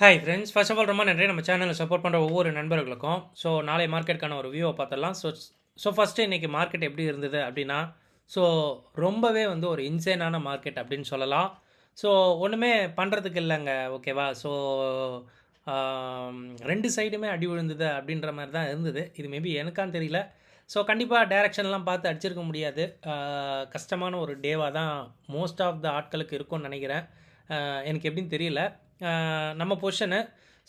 Hi friends, first of all ரொம்ப நன்றி நம்ம சேனலை சப்போர்ட் பண்ணுற ஒவ்வொரு நண்பர்களுக்கும். ஸோ நாளை மார்க்கெட்டுக்கான ஒரு வியூவை பார்த்துடலாம். ஃபஸ்ட்டு இன்றைக்கி மார்க்கெட் எப்படி இருந்தது அப்படின்னா, ஸோ ரொம்பவே வந்து ஒரு இன்சேனான மார்க்கெட் அப்படின்னு சொல்லலாம். ஸோ ஒன்றுமே பண்ணுறதுக்கு இல்லைங்க, ஓகேவா? ஸோ 2 சைடுமே அடி விழுந்தது அப்படின்ற மாதிரி தான் இருந்தது. இது மேபி எனக்கான்னு தெரியல. ஸோ கண்டிப்பாக டைரக்ஷன்லாம் பார்த்து அடிச்சிருக்க முடியாது. கஷ்டமான ஒரு டேவாக தான் மோஸ்ட் ஆஃப் த ஆட்களுக்கு இருக்கும்னு நினைக்கிறேன். எனக்கு எப்படின்னு தெரியல. நம்ம பொசிஷனு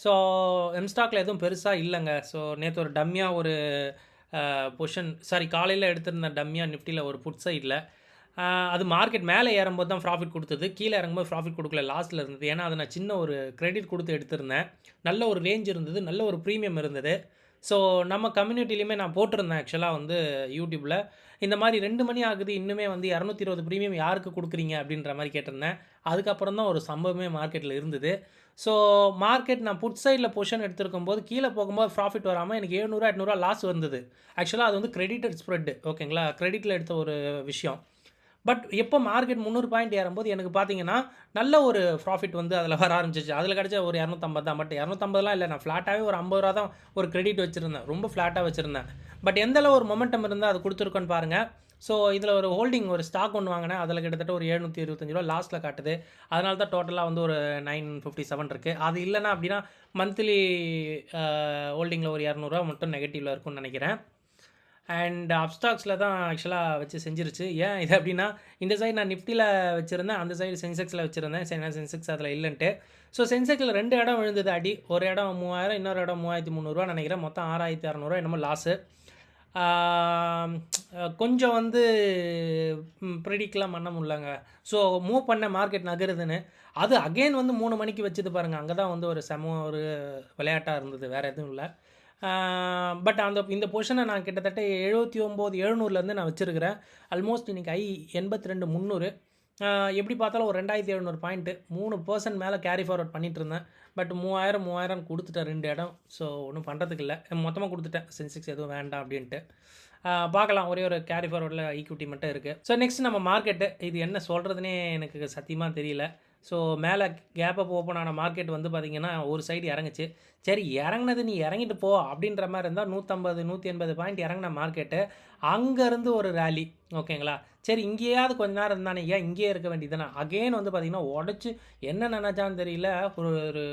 ஸோ எம்ஸ்டாக்கில் எதுவும் பெருசாக இல்லைங்க. ஸோ நேற்று ஒரு டம்மியாக ஒரு பொசிஷன் காலையில் எடுத்திருந்த டம்மியாக நிஃப்டியில் ஒரு புட் சைடில் அது மார்க்கெட் மேலே ஏறும்போது தான் ப்ராஃபிட் கொடுத்தது. கீழே இறங்கும்போது ப்ராஃபிட் கொடுக்கல, லாஸ்ட்டில் இருந்தது. ஏன்னா அதை நான் சின்ன ஒரு கிரெடிட் கொடுத்து எடுத்திருந்தேன். நல்ல ஒரு ரேஞ்ச் இருந்தது, நல்ல ஒரு ப்ரீமியம் இருந்தது. ஸோ நம்ம கம்யூனிட்டிலையுமே நான் போட்டிருந்தேன் ஆக்சுவலாக வந்து யூடியூப்பில் இந்த மாதிரி 2 மணி ஆகுது, இன்னுமே வந்து 220 ப்ரீமியம் யாருக்கு கொடுக்குறீங்க அப்படின்ற மாதிரி கேட்டிருந்தேன். அதுக்கப்புறம் தான் ஒரு சம்பவமே மார்க்கெட்டில் இருந்தது. ஸோ மார்க்கெட் நான் புட் சைடில் பொசிஷன் எடுத்திருக்கும் போது கீழே போகும்போது ப்ராஃபிட் வராமல் எனக்கு 700 800 லாஸ் வந்தது. ஆக்சுவலாக அது வந்து கிரெடிட்டட் ஸ்ப்ரெட், ஓகேங்களா? கிரெடிட்டில் எடுத்த ஒரு விஷயம். பட் எப்போ மார்க்கெட் 300 பாயிண்ட் ஏறும்போது எனக்கு பார்த்தீங்கன்னா நல்ல ஒரு ப்ராஃபிட் வந்து அதில் வர ஆரம்பிச்சிச்சு. அதில் கிடச்ச ஒரு 250 தான். பட் 250லாம் இல்லை, நான் ஃப்ளாட்டாகவே ஒரு 50 ரூபா தான் ஒரு கிரெடிட் வச்சுருந்தேன். ரொம்ப ஃப்ளாட்டாக வச்சுருந்தேன். பட் எந்தளவு ஒரு மொமெண்டம் இருந்தால் அது கொடுத்துருக்கோன்னு பாருங்கள். ஸோ இதில் ஒரு ஹோல்டிங் ஒரு ஸ்டாக் ஒன்று வாங்கினேன். அதில் கிட்டத்தட்ட ஒரு 725 ரூபா லாஸ்ட்டில் காட்டுது. அதனால தான் டோட்டலாக வந்து ஒரு 957 இருக்குது. அது இல்லைனா அப்படின்னா மந்த்லி ஹோல்டிங்கில் ஒரு 200 மட்டும் நெகட்டிவில் இருக்கும்னு நினைக்கிறேன். அண்ட் அப்ஸ்டாக்ஸில் தான் ஆக்சுவலாக வச்சு செஞ்சிருச்சு. ஏன் இது அப்படின்னா, இந்த சைடு நான் நிஃப்டியில் வச்சுருந்தேன், அந்த சைடு சென்செக்ஸில் வச்சுருந்தேன். சரி, சென்செக்ஸ் அதில் இல்லைன்ட்டு. ஸோ சென்செக்ஸில் 2 இடம் விழுந்தது அடி. ஒரு இடம் 3000, இன்னொரு இடம் 3300 நினைக்கிறேன். மொத்தம் 6600 என்னமோ லாஸு. கொஞ்சம் வந்து ப்ரிடிக்ட்லாம் பண்ண முடியலங்க. ஸோ மூவ் பண்ண மார்க்கெட் நகருதுன்னு. அது அகெயின் வந்து 3 மணிக்கு வச்சுது பாருங்கள். அங்கே தான் வந்து ஒரு ஒரு விளையாட்டாக இருந்தது, வேறு எதுவும் இல்லை. பட் இந்த பொசிஷனை நான் கிட்டத்தட்ட 79,700லேருந்து நான் வச்சுருக்கிறேன். ஆல்மோஸ்ட் இன்றைக்கி 82,300. எப்படி பார்த்தாலும் ஒரு 2,700 பாயிண்ட்டு 3% மேலே கேரி ஃபார்வர்ட் பண்ணிகிட்டு இருந்தேன். பட் 3000 கொடுத்துட்டேன் 2 இடம். ஸோ ஒன்றும் பண்ணுறதுக்கு இல்லை, மொத்தமாக கொடுத்துட்டேன். சென்செக்ஸ் எதுவும் வேண்டாம் அப்படின்ட்டு. பார்க்கலாம், ஒரே ஒரு கேரி ஃபார்வர்டில் ஈக்விட்டி மட்டும் இருக்குது. ஸோ நெக்ஸ்ட் நம்ம மார்க்கெட்டு, இது என்ன சொல்கிறதுனே எனக்கு சத்தியமாக தெரியல. ஸோ மேலே கேப் அப் ஓப்பன் ஆன மார்க்கெட் வந்து பார்த்திங்கன்னா ஒரு சைடு இறங்குச்சு. சரி, இறங்குனது நீ இறங்கிட்டு போ அப்படின்ற மாதிரி இருந்தால் 150 180 பாயிண்ட் இறங்கின மார்க்கெட்டு அங்கேருந்து ஒரு ரேலி, ஓகேங்களா? சரி, இங்கேயாவது கொஞ்ச நேரம் இருந்தானே, ஏன் இங்கேயே இருக்க வேண்டியதுதானே? அகெயின் வந்து பார்த்திங்கன்னா உடச்சி என்ன நினச்சான்னு தெரியல, ஒரு ஒரு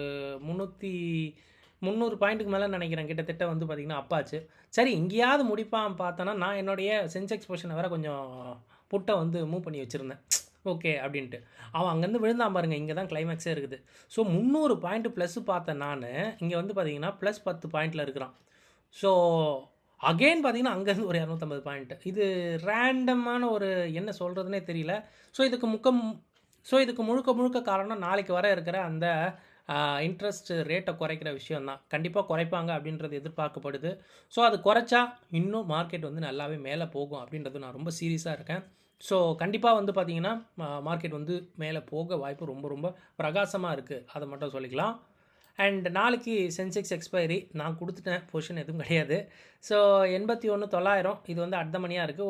300 பாயிண்ட்டுக்கு மேலே நினைக்கிறேன் கிட்டத்தட்ட வந்து பார்த்திங்கன்னா அப்பாச்சு. சரி, இங்கேயாவது முடிப்பான் பார்த்தோன்னா, நான் என்னுடைய சென்செக்ஸ் பொசிஷனை வேறு கொஞ்சம் புட்டை வந்து மூவ் பண்ணி வச்சுருந்தேன். ஓகே அப்படின்ட்டு அவன் அங்கேருந்து விழுந்தான் பாருங்கள். இங்கே தான் கிளைமேக்ஸே இருக்குது. ஸோ 300 பாயிண்ட் ப்ளஸ் பார்த்தேன் நான். இங்கே வந்து பார்த்தீங்கன்னா ப்ளஸ் 10 பாயிண்டில் இருக்கிறான். ஸோ அகெயின் பார்த்தீங்கன்னா அங்கேருந்து ஒரு 250 பாயிண்ட்டு. இது ரேண்டமான ஒரு என்ன சொல்கிறதுனே தெரியல. இதுக்கு முழுக்க முழுக்க காரணம் நாளைக்கு வர இருக்கிற அந்த இன்ட்ரெஸ்ட் ரேட்டை குறைக்கிற விஷயந்தான். கண்டிப்பாக குறைப்பாங்க அப்படின்றது எதிர்பார்க்கப்படுது. ஸோ அது குறைச்சா இன்னும் மார்க்கெட் வந்து நல்லாவே மேலே போகும் அப்படின்றது நான் ரொம்ப சீரியஸாக இருக்கேன். ஸோ கண்டிப்பாக வந்து பார்த்திங்கன்னா மார்க்கெட் வந்து மேலே போக வாய்ப்பு ரொம்ப ரொம்ப பிரகாசமாக இருக்குது, அதை மட்டும் சொல்லிக்கலாம். அண்ட் நாளைக்கு சென்செக்ஸ் எக்ஸ்பைரி நான் கொடுத்துட்டேன், பொசிஷன் எதுவும் கிடையாது. ஸோ 81,900 இது வந்து அர்த்தமணியாக இருக்குது.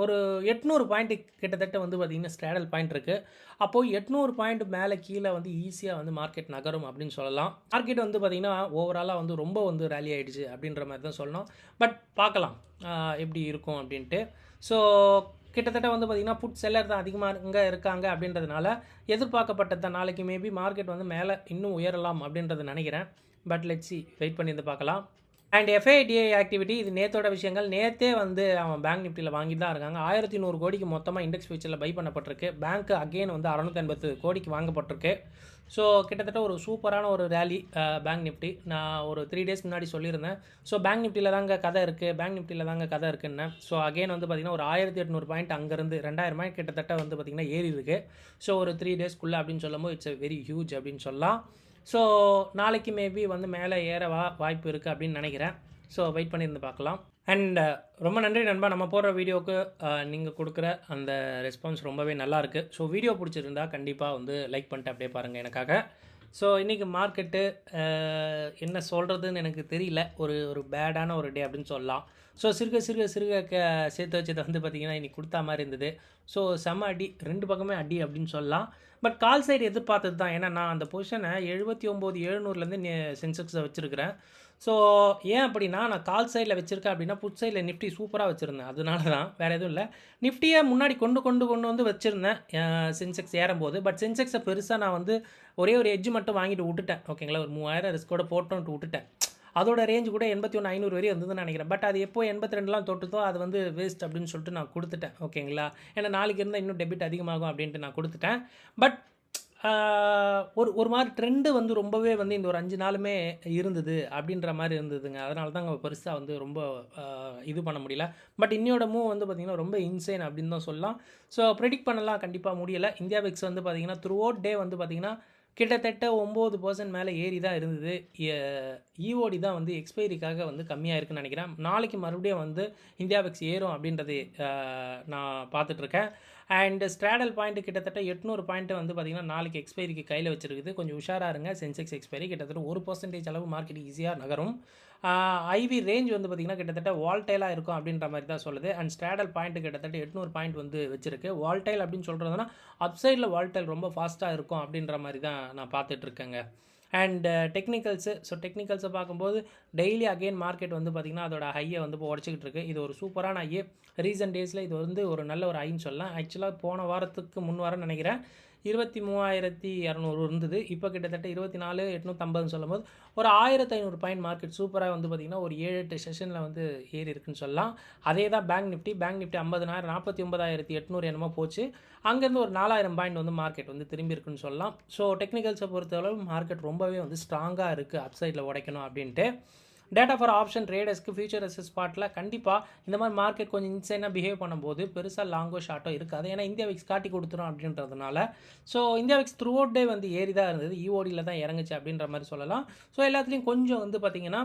ஒரு 800 பாயிண்ட்டு கிட்டத்தட்ட வந்து பார்த்திங்கன்னா ஸ்ட்ராடல் பாயிண்ட் இருக்குது. அப்போது 800 பாயிண்ட் மேலே கீழே வந்து ஈஸியாக வந்து மார்க்கெட் நகரும் அப்படின்னு சொல்லலாம். மார்க்கெட் வந்து பார்த்திங்கன்னா ஓவராலாக வந்து ரொம்ப வந்து ரேலி ஆகிடுச்சு அப்படின்ற மாதிரி தான் சொல்லணும். பட் பார்க்கலாம் எப்படி இருக்கும் அப்படின்ட்டு. ஸோ கிட்டத்தட்ட வந்து பார்த்திங்கன்னா புட் செல்லர் தான் அதிகமாக இங்கே இருக்காங்க அப்படின்றதுனால எதிர்பார்க்கப்பட்டது தான். நாளைக்கு மேபி மார்க்கெட் வந்து மேலே இன்னும் உயரலாம் அப்படின்றத நினைக்கிறேன். பட் லெட்ஸி வெயிட் பண்ணி இருந்து பார்க்கலாம். அண்ட் எஃப்ஐடிஐ ஆக்டிவிட்டி, இது நேற்றோட விஷயங்கள். நேற்றே வந்து அவன் பேங்க் நிஃப்டியில் வாங்கி தான் இருக்காங்க. 1100 கோடிக்கு மொத்தமாக இண்டெக்ஸ் ஃபியூச்சரில் பை பண்ணப்பட்டிருக்கு. பேங்க் அகெயின் வந்து 680 கோடிக்கு வாங்கப்பட்டிருக்கு. ஸோ கிட்டத்தட்ட ஒரு சூப்பரான ஒரு ரேலி பேங்க் நிஃப்டி. நான் ஒரு 3 டேஸ் முன்னாடி சொல்லியிருந்தேன். ஸோ பேங்க் நிஃப்டியில் தாங்க கதை இருக்குது, பேங்க் நிஃப்டியில் தாங்க கதை இருக்குன்னு. ஸோ அகெயின் வந்து பார்த்திங்கன்னா ஒரு 1800 பாயிண்ட் அங்கேருந்து 2000 பாயிண்ட் கிட்டத்தட்ட வந்து பார்த்திங்கன்னா ஏறி இருக்குது. ஸோ ஒரு 3 டேஸ்க்குள்ளே அப்படின்னு சொல்லும்போது இட்ஸ் வெரி ஹியூஜ் அப்படின்னு சொல்லலாம். ஸோ நாளைக்கு மேபி வந்து மேலே ஏற வாய்ப்பு இருக்குது அப்படின்னு நினைக்கிறேன். ஸோ வெயிட் பண்ணியிருந்து பார்க்கலாம். அண்ட் ரொம்ப நன்றி நண்பா, நம்ம போடுற வீடியோவுக்கு நீங்கள் கொடுக்குற அந்த ரெஸ்பான்ஸ் ரொம்பவே நல்லாயிருக்கு. ஸோ வீடியோ பிடிச்சிருந்தா கண்டிப்பாக வந்து லைக் பண்ணிட்டு அப்படியே பாருங்கள் எனக்காக. ஸோ இன்றைக்கி மார்க்கெட்டு என்ன சொல்கிறதுன்னு எனக்கு தெரியல, ஒரு பேடான ஒரு டே அப்படின்னு சொல்லலாம். ஸோ சிறுக சிறுக சிறுக சேர்த்து வச்சதை வந்து பார்த்திங்கன்னா இன்றைக்கி கொடுத்தா மாதிரி இருந்தது. ஸோ செம்ம அடி, 2 பக்கமே அடி அப்படின்னு சொல்லலாம். பட் கால் சைடு எதிர்பார்த்தது தான். ஏன்னா நான் அந்த பொசிஷனை 79,700லேருந்து சென்செக்ஸை வச்சுருக்கிறேன். ஸோ ஏன் அப்படின்னா, நான் கால் சைடில் வச்சுருக்கேன் அப்படின்னா, புட் சைடில் நிஃப்டி சூப்பராக வச்சுருந்தேன். அதனால தான், வேறு எதுவும் இல்லை. நிஃப்டியை முன்னாடி கொண்டு வந்து வச்சுருந்தேன் சென்செக்ஸ் ஏறும்போது. பட் சென்செக்ஸை பெருசாக நான் வந்து ஒரே ஒரு எட்ஜ் மட்டும் வாங்கிட்டு விட்டுட்டேன். ஓகேங்களா, ஒரு 3000 ரிஸ்க்கோட போட்டோன்ட்டு விட்டுட்டேன். அதோட ரேஞ்ச் கூட 81,500 வரையும் இருந்ததுன்னு நினைக்கிறேன். பட் அது எப்போ 82லாம் தொட்டுதோ அது வந்து வேஸ்ட் அப்படின்னு சொல்லிட்டு நான் கொடுத்துட்டேன். ஓகேங்களா, ஏன்னா நாளைக்கு இருந்தால் இன்னும் டெபிட் அதிகமாகும் அப்படின்ட்டு நான் கொடுத்துட்டேன். பட் ஒரு மாதிரி ட்ரெண்டு வந்து ரொம்பவே வந்து இந்த ஒரு 5 நாளுமே இருந்தது அப்படின்ற மாதிரி இருந்ததுங்க. அதனால தான் பெருசாக வந்து ரொம்ப இது பண்ண முடியல. பட் இன்னையோட மூவ் வந்து பார்த்திங்கன்னா ரொம்ப இன்சேன் அப்படின்னு தான் சொல்லலாம். ஸோ ப்ரெடிக்ட் பண்ணலாம் கண்டிப்பாக முடியலை. இந்தியா விக்ஸ் வந்து பார்த்திங்கன்னா த்ரூ அவுட் டே வந்து பார்த்திங்கன்னா கிட்டத்தட்ட 9% மேலே ஏறி தான் இருந்தது. ஈஓடி தான் வந்து எக்ஸ்பைரிக்காக வந்து கம்மியாக இருக்குன்னு நினைக்கிறேன். நாளைக்கு மறுபடியும் வந்து இந்தியா விக்ஸ் ஏறும் அப்படின்றது நான் பார்த்துட்ருக்கேன். அண்ட் ஸ்ட்ராடல் பாயிண்ட் கிட்டத்தட்ட 800 பாயிண்ட்டு வந்து பார்த்திங்கன்னா நாளைக்கு எக்ஸ்பைரிக்கு கையில் வச்சுருக்குது. கொஞ்சம் உஷாராக இருங்க. சென்செக்ஸ் எக்ஸ்பைரி கிட்டத்தட்ட 1% அளவு மார்க்கெட் ஈஸியாக நகரும். ஐவி ரேஞ்ச் வந்து பார்த்திங்கன்னா கிட்டத்தட்ட வால்டைலாக இருக்கும் அப்படின்ற மாதிரி தான் சொல்லுது. அண்ட் ஸ்ட்ராடல் பாயிண்ட் கிட்டத்தட்ட 800 பாயிண்ட் வந்து வச்சுருக்கு. வால்டைல் அப்படின்னு சொல்கிறதுனா அப்சைடில் வால்டைல் ரொம்ப ஃபாஸ்ட்டாக இருக்கும் அப்படின்ற மாதிரி தான் நான் பார்த்துட்ருக்கேங்க. அண்ட் டெக்னிக்கல்ஸு, ஸோ டெக்னிக்கல்ஸை பார்க்கும்போது டெய்லி அகெயின் மார்க்கெட் வந்து பார்த்திங்கன்னா அதோட ஹையை வந்து இப்போ உடச்சிக்கிட்டு இருக்குது. இது ஒரு சூப்பரான ஹையே. ரீசன்ட் டேஸில் இது வந்து ஒரு நல்ல ஒரு ஹைன்னு சொல்லலாம். ஆக்சுவலாக போன வாரத்துக்கு முன் வாரம் நினைக்கிறேன் 23,200 இருந்தது. இப்போ கிட்டத்தட்ட 24,850 சொல்லும்போது ஒரு 1,500 பாயிண்ட் மார்க்கெட் சூப்பராக வந்து பார்த்திங்கன்னா ஒரு 7-8 செஷனில் வந்து ஏறி இருக்குன்னு சொல்லலாம். அதே தான் பேங்க் நிஃப்டி 50,000 49,800 என்னமோ போச்சு. அங்கேருந்து ஒரு 4,000 பாயிண்ட் வந்து மார்க்கெட் வந்து திரும்பி இருக்குன்னு சொல்லலாம். ஸோ டெக்னிக்கல்ஸை பொறுத்தளவு மார்க்கெட் ரொம்பவே வந்து ஸ்ட்ராங்காக இருக்குது அப்சைடில் உடைக்கணும் அப்படின்ட்டு. டேட்டா ஃபார் ஆப்ஷன் ட்ரேடர்ஸ்க்கு ஃபியூச்சர் ஸ்பாட்டில் கண்டிப்பாக இந்த மாதிரி மார்க்கெட் கொஞ்சம் இன்சைனாக பிஹேவ் பண்ணும்போது பெருசாக லாங்கோ ஷார்ட்டோ இருக்காது. ஏன்னா இந்தியா விக்ஸ் காட்டி கொடுத்துரும் அப்படின்றதுனால. So India Vicks throughout day வந்து ஏறி தான் இருந்தது. ஈஓடியில் தான் இறங்குச்சு அப்படின்ற மாதிரி சொல்லலாம். ஸோ எல்லாத்துலேயும் கொஞ்சம் வந்து பார்த்திங்கன்னா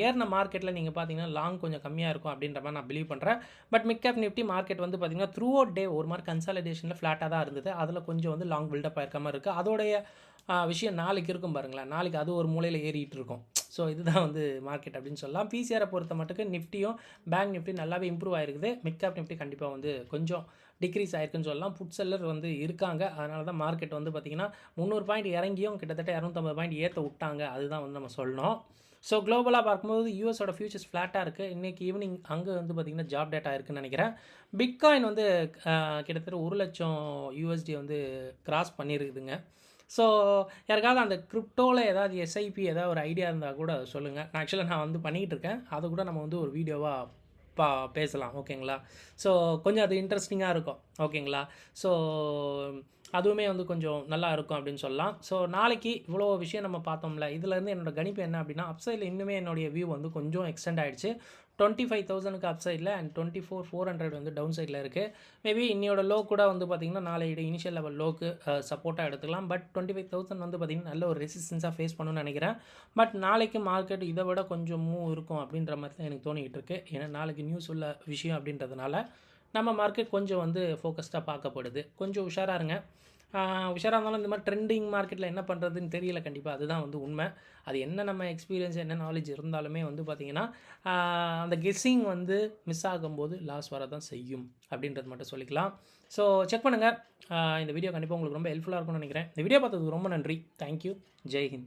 ஏறின மார்க்கெட்டில் நீங்கள் பார்த்தீங்கன்னா லாங் கொஞ்சம் கம்மியாக இருக்கும் அப்படின்ற மாதிரி நான் பிலீவ் பண்ணுறேன். But mid cap Nifty market வந்து பார்த்திங்கன்னா த்ரூ அவுட் டே ஒரு மாதிரி கன்சாலிடேஷனில் ஃப்ளாட்டாக தான் இருந்தது. அதில் கொஞ்சம் வந்து லாங் பில்டப் ஆயிருக்க மாதிரி இருக்குது. அதோடைய விஷயம் நாளைக்கு இருக்கும் பாருங்களேன். நாளைக்கு அது ஒரு மூலையில் ஏறிட்டு இருக்கும். ஸோ இதுதான் வந்து மார்க்கெட் அப்படின்னு சொல்லலாம். பிசிஆரை பொறுத்த மட்டுக்கு நிஃப்டியும் பேங்க் நிஃப்டி நல்லாவே இம்ப்ரூவ் ஆயிருக்குது. மிட் கேப் நிஃப்டி கண்டிப்பாக வந்து கொஞ்சம் டிக்ரீஸ் ஆயிருக்குன்னு சொல்லலாம். புட் செல்லர் வந்து இருக்காங்க. அதனால தான் மார்க்கெட் வந்து பார்த்திங்கன்னா 300 பாயிண்ட் இறங்கியும் கிட்டத்தட்ட 250 பாயிண்ட் ஏற்ற விட்டாங்க. அதுதான் வந்து நம்ம சொல்லணும். ஸோ குளோபலாக பார்க்கும்போது யூஎஸோட ஃபியூச்சர்ஸ் ஃப்ளாட்டாக இருக்குது. இன்றைக்கி ஈவினிங் அங்கே வந்து பார்த்திங்கன்னா ஜாப் டேட்டா இருக்குதுன்னு நினைக்கிறேன். பிட்காயின் வந்து கிட்டத்தட்ட 1 லட்சம் USD வந்து கிராஸ் பண்ணியிருக்குதுங்க. ஸோ யாருக்காவது அந்த கிரிப்டோவில் ஏதாவது எஸ்ஐபி ஏதாவது ஒரு ஐடியா இருந்தால் கூட சொல்லுங்கள். நான் வந்து பண்ணிக்கிட்டு இருக்கேன். அதை கூட நம்ம வந்து ஒரு வீடியோவாக பேசலாம். ஓகேங்களா, ஸோ கொஞ்சம் அது இன்ட்ரெஸ்டிங்காக இருக்கும். ஓகேங்களா, ஸோ அதுவுமே வந்து கொஞ்சம் நல்லா இருக்கும் அப்படின்னு சொல்லலாம். ஸோ நாளைக்கு இவ்வளோ விஷயம் நம்ம பார்த்தோம்ல, இதுலேருந்து என்னோட கணிப்பு என்ன அப்படின்னா அப்சைடில் இன்னுமே என்னுடைய வியூ வந்து கொஞ்சம் எக்ஸ்டெண்ட் ஆகிடுச்சு. 25,000க்கு அப்சைடில் அண்ட் 24,400 வந்து டவுன் சைடில் இருக்குது. மேபி இன்னையோட லோ கூட வந்து பார்த்திங்கன்னா நாளையோட இனிஷியல் லெவல் லோக்கு சப்போர்ட்டாக எடுத்துக்கலாம். பட் 25,000 வந்து பார்த்திங்கன்னா நல்ல ஒரு ரெசிஸ்டன்ஸாக ஃபேஸ் பண்ணணும்னு நினைக்கிறேன். பட் நாளைக்கு மார்க்கெட் இதை விட கொஞ்சம் மூவ் இருக்கும் அப்படின்ற மாதிரி தான் எனக்கு தோணிக்கிட்டு இருக்குது. ஏன்னா நாளைக்கு நியூஸ் உள்ள விஷயம் அப்படின்றதுனால நம்ம மார்க்கெட் கொஞ்சம் வந்து ஃபோக்கஸ்டாக பார்க்கப்படுது. கொஞ்சம் உஷாராக இருங்க. உஷாராக இருந்தாலும் இந்த மாதிரி ட்ரெண்டிங் மார்க்கெட்டில் என்ன பண்ணுறதுன்னு தெரியல. கண்டிப்பாக அதுதான் வந்து உண்மை. அது என்ன நம்ம எக்ஸ்பீரியன்ஸ் என்ன நாலேஜ் இருந்தாலுமே வந்து பார்த்திங்கன்னா அந்த கெஸ்ஸிங் வந்து மிஸ் ஆகும்போது லாஸ் வர தான் செய்யும் அப்படின்றது மட்டும் சொல்லிக்கலாம். ஸோ செக் பண்ணுங்கள். இந்த வீடியோ கண்டிப்பாக உங்களுக்கு ரொம்ப ஹெல்ப்ஃபுல்லாக இருக்கும்னு நினைக்கிறேன். இந்த வீடியோ பார்த்ததுக்கு ரொம்ப நன்றி. தேங்க்யூ. ஜெய்ஹிந்த்.